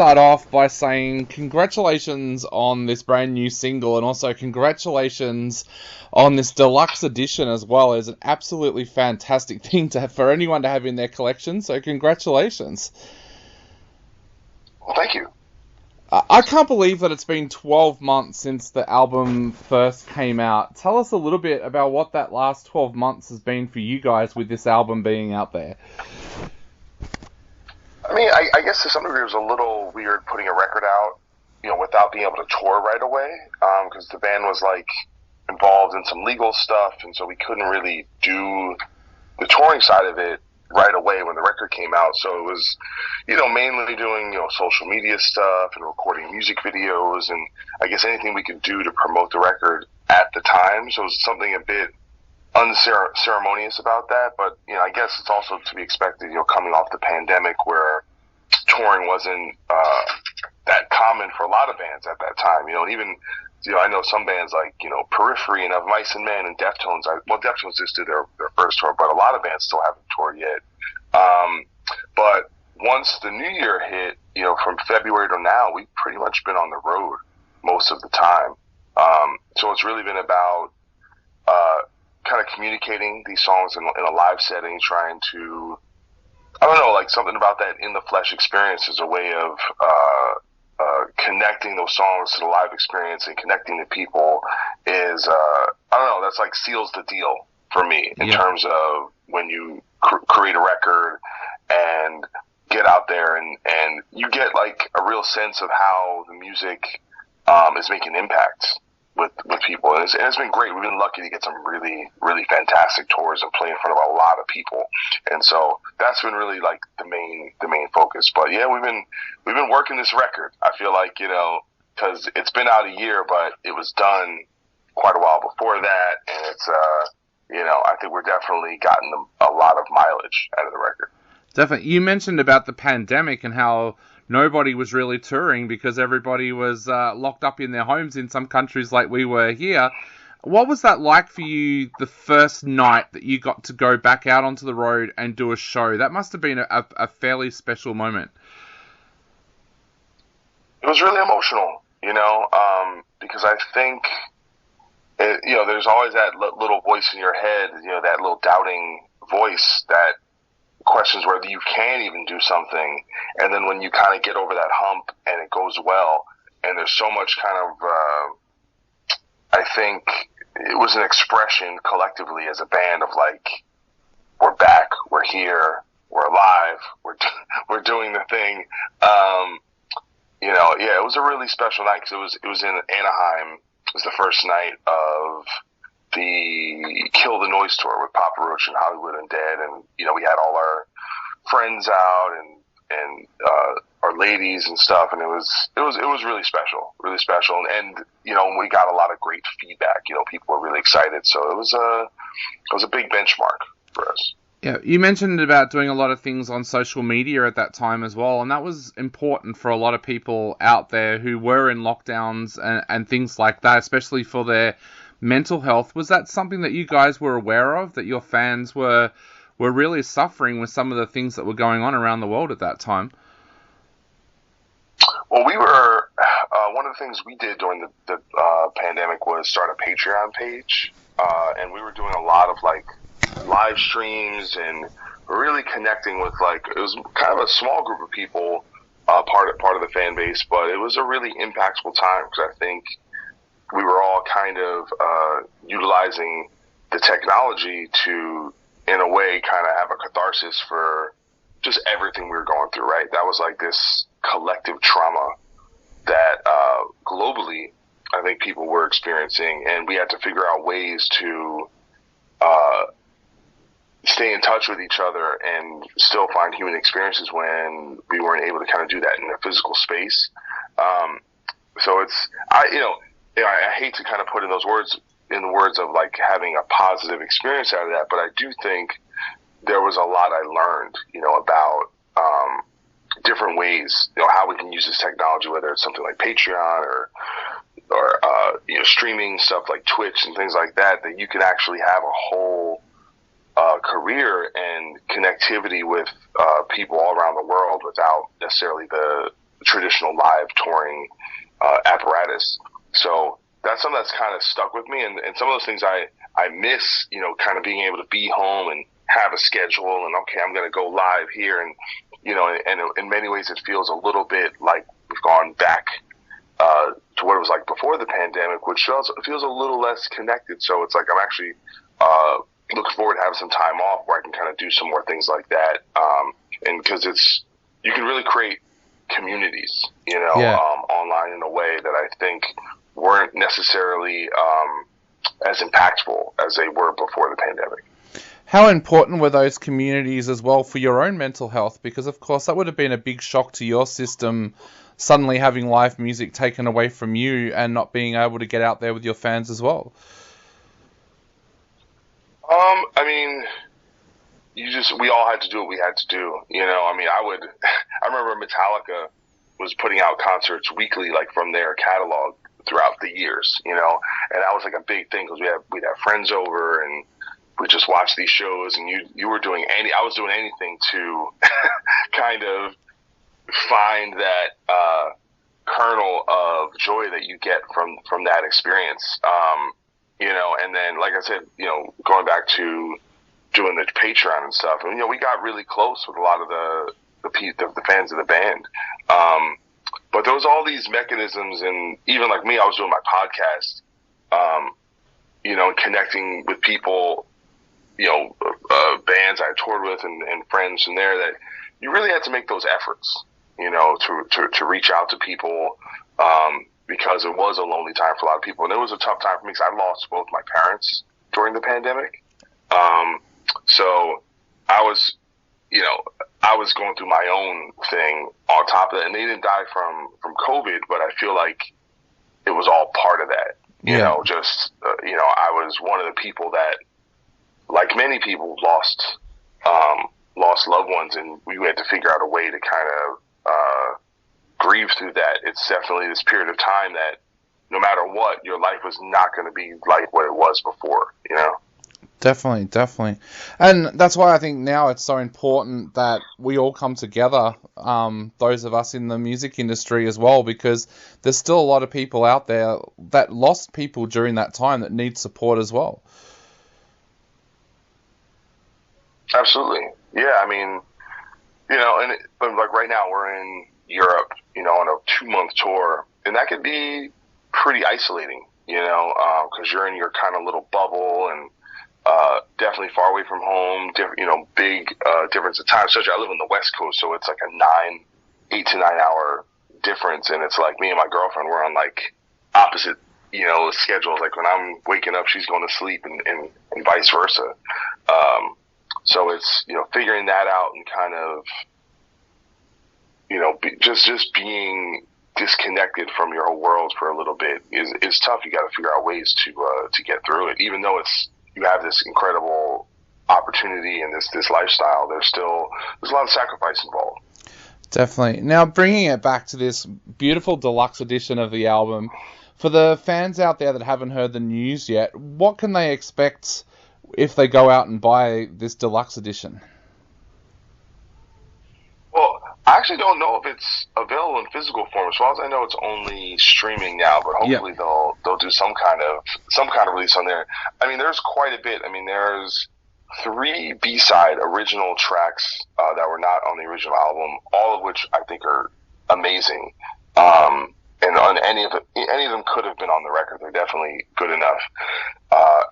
start off by saying congratulations on this brand new single, and also congratulations on this deluxe edition as well. It's an absolutely fantastic thing to have, for anyone to have in their collection, so congratulations. Well, thank you. I can't believe that it's been 12 months since the album first came out. Tell us a little bit about what that last 12 months has been for you guys with this album being out there. I mean, I guess to some degree it was a little weird putting a record out, without being able to tour right away, because the band was, involved in some legal stuff, and so we couldn't really do the touring side of it right away when the record came out. So it was, mainly doing, social media stuff and recording music videos and I guess anything we could do to promote the record at the time. So it was something a bit unceremonious about that. But, I guess it's also to be expected, coming off the pandemic where touring wasn't that common for a lot of bands at that time. Even, I know some bands like, Periphery and Of Mice and Men and Deftones. Deftones just did their first tour, but a lot of bands still haven't toured yet. But once the new year hit, from February to now, we've pretty much been on the road most of the time. So it's really been about kind of communicating these songs in a live setting, trying to, I don't know, something about that in the flesh experience is a way of connecting those songs to the live experience and connecting the people is, I don't know, that's seals the deal for me in terms of when you create a record and get out there and you get a real sense of how the music is making impact with people. And it's been great. We've been lucky to get some really, really fantastic tours and play in front of a lot of people. And so that's been really the main focus. But yeah, we've been working this record. I feel like, cause it's been out a year, but it was done quite a while before that. And it's, I think we're definitely gotten a lot of mileage out of the record. Definitely. You mentioned about the pandemic and how nobody was really touring because everybody was locked up in their homes in some countries like we were here. What was that like for you the first night that you got to go back out onto the road and do a show? That must have been a fairly special moment. It was really emotional, because I think, there's always that little voice in your head, that little doubting voice that questions whether you can even do something. And then when you kind of get over that hump and it goes well, and there's so much kind of, I think it was an expression collectively as a band of we're back, we're here, we're alive, we're doing the thing. It was a really special night because it was in Anaheim. It was the first night of the Kill the Noise tour with Papa Roach and Hollywood Undead, and we had all our friends out and our ladies and stuff, and it was really special, and we got a lot of great feedback. People were really excited, so it was a big benchmark for us. Yeah, you mentioned about doing a lot of things on social media at that time as well, and that was important for a lot of people out there who were in lockdowns and things like that, especially for their mental health. Was that something that you guys were aware of, that your fans were really suffering with some of the things that were going on around the world at that time? Well, we were, one of the things we did during the pandemic was start a Patreon page, and we were doing a lot of live streams and really connecting with it was kind of a small group of people, part of the fan base, but it was a really impactful time because I think we were all kind of utilizing the technology to, in a way, kind of have a catharsis for just everything we were going through, right? That was this collective trauma that globally I think people were experiencing, and we had to figure out ways to stay in touch with each other and still find human experiences when we weren't able to kind of do that in a physical space. So I hate to kind of put in the words of having a positive experience out of that, but I do think there was a lot I learned, about different ways, how we can use this technology, whether it's something like Patreon or streaming stuff like Twitch and things like that you can actually have a whole career and connectivity with people all around the world without necessarily the traditional live touring apparatus. So that's something that's kind of stuck with me, and some of those things I miss, kind of being able to be home and have a schedule, and okay, I'm going to go live here, and and in many ways it feels a little bit like we've gone back to what it was like before the pandemic, which feels a little less connected. So it's like I'm actually looking forward to having some time off where I can kind of do some more things like that, and because you can really create communities, online in a way that I think weren't necessarily as impactful as they were before the pandemic. How important were those communities as well for your own mental health? Because, of course, that would have been a big shock to your system, suddenly having live music taken away from you and not being able to get out there with your fans as well. I mean, we all had to do what we had to do. I remember Metallica was putting out concerts weekly, like from their catalog throughout the years, and that was like a big thing because we'd have friends over and we just watch these shows, and you were doing I was doing anything to kind of find that kernel of joy that you get from that experience. And then, like I said, going back to doing the Patreon and stuff, and we got really close with a lot of the fans of the band. But there was all these mechanisms, and even like me, I was doing my podcast, connecting with people, bands I toured with and friends in there, that you really had to make those efforts, to reach out to people, because it was a lonely time for a lot of people. And it was a tough time for me because I lost both my parents during the pandemic. So I was going through my own thing on top of it, and they didn't die from COVID, but I feel like it was all part of that. I was one of the people that, like many people, lost loved ones, and we had to figure out a way to kind of grieve through that. It's definitely this period of time that no matter what, your life was not going to be like what it was before, Definitely. And that's why I think now it's so important that we all come together, those of us in the music industry as well, because there's still a lot of people out there that lost people during that time that need support as well. Absolutely. Yeah, I mean, but like right now we're in Europe, on a 2-month tour, and that could be pretty isolating, because you're in your kind of little bubble, and definitely far away from home, big difference of time. Especially I live on the West Coast, so it's like a 8 to 9 hour difference, and it's like me and my girlfriend, we're on like opposite, schedules. Like when I'm waking up, she's going to sleep, and vice versa. So it's, figuring that out and kind of, just being disconnected from your whole world for a little bit is tough. You got to figure out ways to get through it, even though you have this incredible opportunity and this lifestyle. There's a lot of sacrifice involved. Definitely. Now, bringing it back to this beautiful deluxe edition of the album, for the fans out there that haven't heard the news yet, what can they expect if they go out and buy this deluxe edition? Well, I actually don't know if it's available in physical form. As far as I know, it's only streaming now, but hopefully they'll do some kind of release on there. I mean, there's quite a bit. I mean, there's 3 B-side original tracks that were not on the original album, all of which I think are amazing. And on any of them could have been on the record. They're definitely good enough.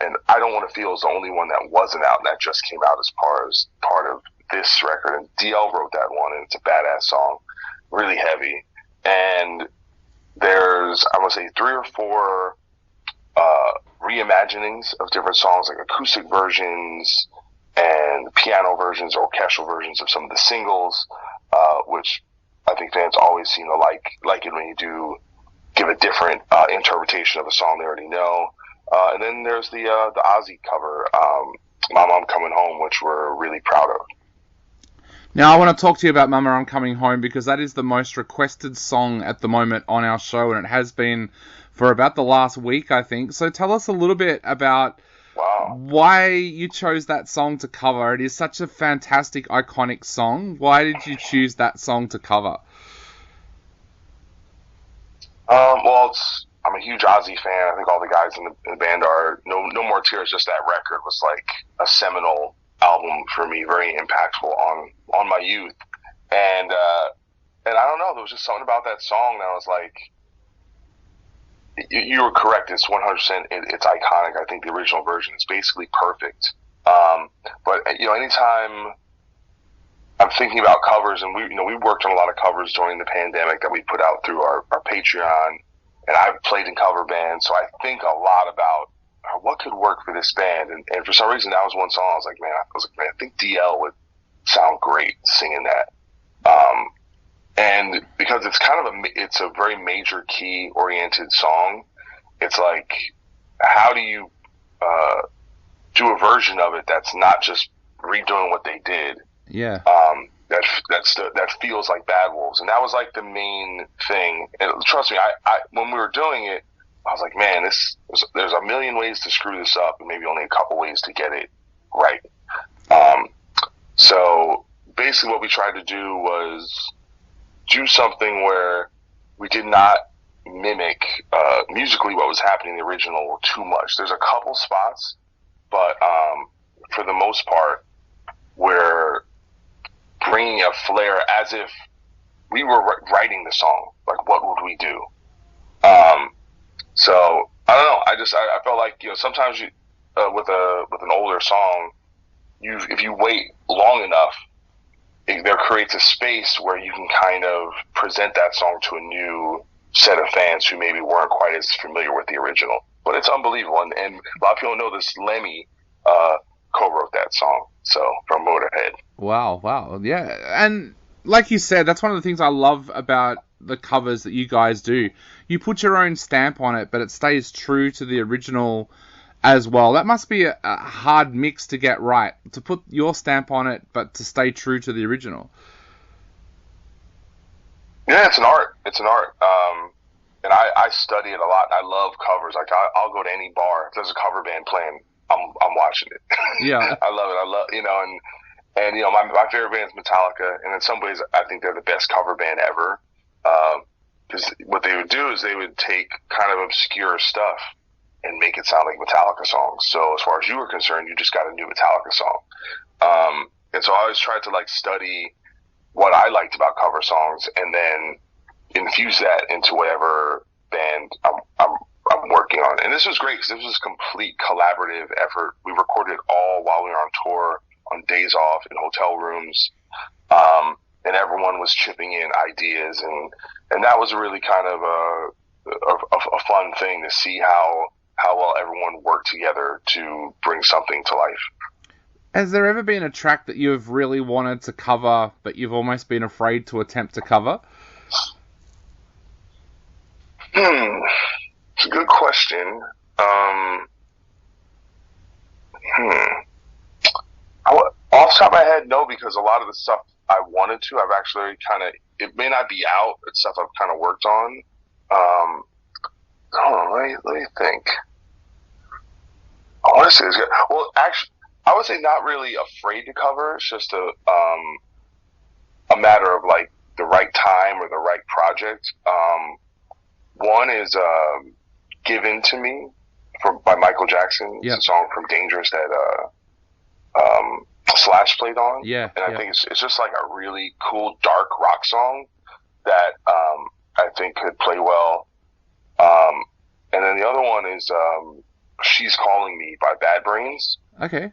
And I Don't Want to Feel is the only one that wasn't out, and that just came out as part of this record. And DL wrote that one, and it's a badass song, really heavy. And there's, I want to say, 3 or 4 reimaginings of different songs, like acoustic versions and piano versions or orchestral versions of some of the singles, which I think fans always seem to like it when you do give a different interpretation of a song they already know. And then there's the Ozzy cover, Mama, I'm Coming Home, which we're really proud of. Now, I want to talk to you about Mama, I'm Coming Home, because that is the most requested song at the moment on our show, and it has been for about the last week, I think. So tell us a little bit about why you chose that song to cover. It is such a fantastic, iconic song. Why did you choose that song to cover? Well, I'm a huge Ozzy fan. I think all the guys in the band are. No More Tears. Just that record was like a seminal album for me, very impactful on my youth. And I don't know, there was just something about that song that was like, you were correct. It's 100%. It's iconic. I think the original version is basically perfect. But anytime I'm thinking about covers, and we worked on a lot of covers during the pandemic that we put out through our Patreon, and I've played in cover bands, so I think a lot about what could work for this band. And for some reason, that was one song I was like, man, I think DL would sound great singing that. And because it's kind of it's a very major key oriented song. It's like, how do you do a version of it that's not just redoing what they did? Yeah. That feels like Bad Wolves, and that was like the main thing. And trust me, I when we were doing it, I was like, man, there's a million ways to screw this up, and maybe only a couple ways to get it right. So basically, what we tried to do was do something where we did not mimic musically what was happening in the original too much. There's a couple spots, but for the most part, we're bringing a flair as if we were writing the song. Like, what would we do? So I don't know. I felt like, sometimes you with an older song, if you wait long enough, there creates a space where you can kind of present that song to a new set of fans who maybe weren't quite as familiar with the original. But it's unbelievable, and a lot of people know this. Lemmy co-wrote that song, so from Motorhead. Wow, yeah. And like you said, that's one of the things I love about the covers that you guys do. You put your own stamp on it, but it stays true to the original as well. That must be a hard mix to get right, to put your stamp on it, but to stay true to the original. Yeah, it's an art. And I study it a lot, and I love covers. Like, I'll go to any bar. If there's a cover band playing, I'm watching it. Yeah. I love it. And my favorite band is Metallica, and in some ways, I think they're the best cover band ever. Because what they would do is they would take kind of obscure stuff and make it sound like Metallica songs. So as far as you were concerned, you just got a new Metallica song. And so I always tried to study what I liked about cover songs and then infuse that into whatever band I'm working on. And this was great because this was a complete collaborative effort. We recorded all while we were on tour, on days off, in hotel rooms. And everyone was chipping in ideas, and that was really kind of a fun thing to see how well everyone worked together to bring something to life. Has there ever been a track that you've really wanted to cover, but you've almost been afraid to attempt to cover? It's a good question. Off the top of my head, no, because a lot of the stuff I wanted to, I've actually it may not be out, it's stuff I've kind of worked on. Let me think. I want to say it's good. Well, actually, I would say not really afraid to cover. It's just a matter of the right time or the right project. One is "Given to Me" by Michael Jackson. Yep. It's a song from Dangerous that Slash played on. Yeah. And I think it's just a really cool dark rock song that I think could play well. And then the other one is "She's Calling Me" by Bad Brains. Okay.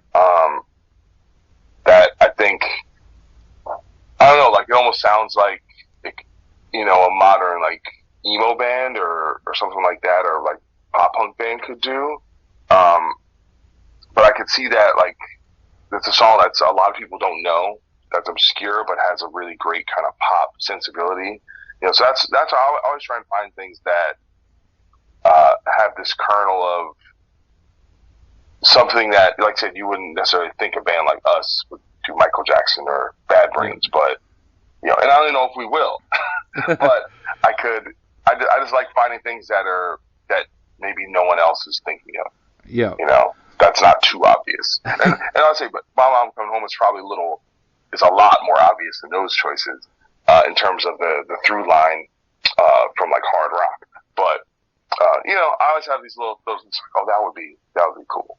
That I think, I don't know, it almost sounds like a modern emo band or something like that, or pop punk band could do. But I could see that it's a song that's a lot of people don't know, that's obscure but has a really great kind of pop sensibility. So that's how I always try and find things that have this kernel of something that, like I said, you wouldn't necessarily think a band like us would do Michael Jackson or Bad Brains, but and I don't even know if we will, but I just like finding things that maybe no one else is thinking of. Yeah. That's not too obvious. And I'll say, but My Mom Coming Home is a lot more obvious than those choices, in terms of the through line, from hard rock. I always have these little those. Oh, that would be cool.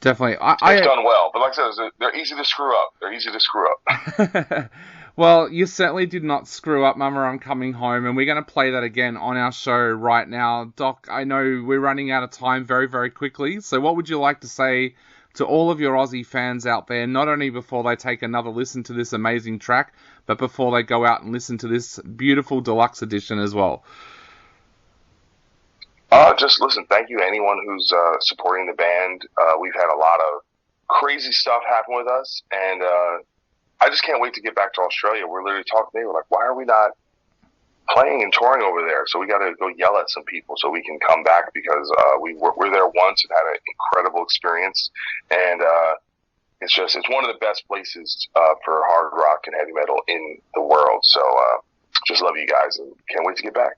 Definitely. They've done well, but like I said, they're easy to screw up. Well, you certainly did not screw up, Mama, I'm Coming Home, and we're going to play that again on our show right now. Doc, I know we're running out of time very, very quickly, so what would you like to say to all of your Aussie fans out there, not only before they take another listen to this amazing track, but before they go out and listen to this beautiful deluxe edition as well? Just listen, thank you to anyone who's supporting the band. We've had a lot of crazy stuff happen with us, and I just can't wait to get back to Australia. We're literally talking today. We're like, why are we not playing and touring over there? So we got to go yell at some people so we can come back, because we're there once and had an incredible experience, and it's one of the best places for hard rock and heavy metal in the world. So just love you guys and can't wait to get back.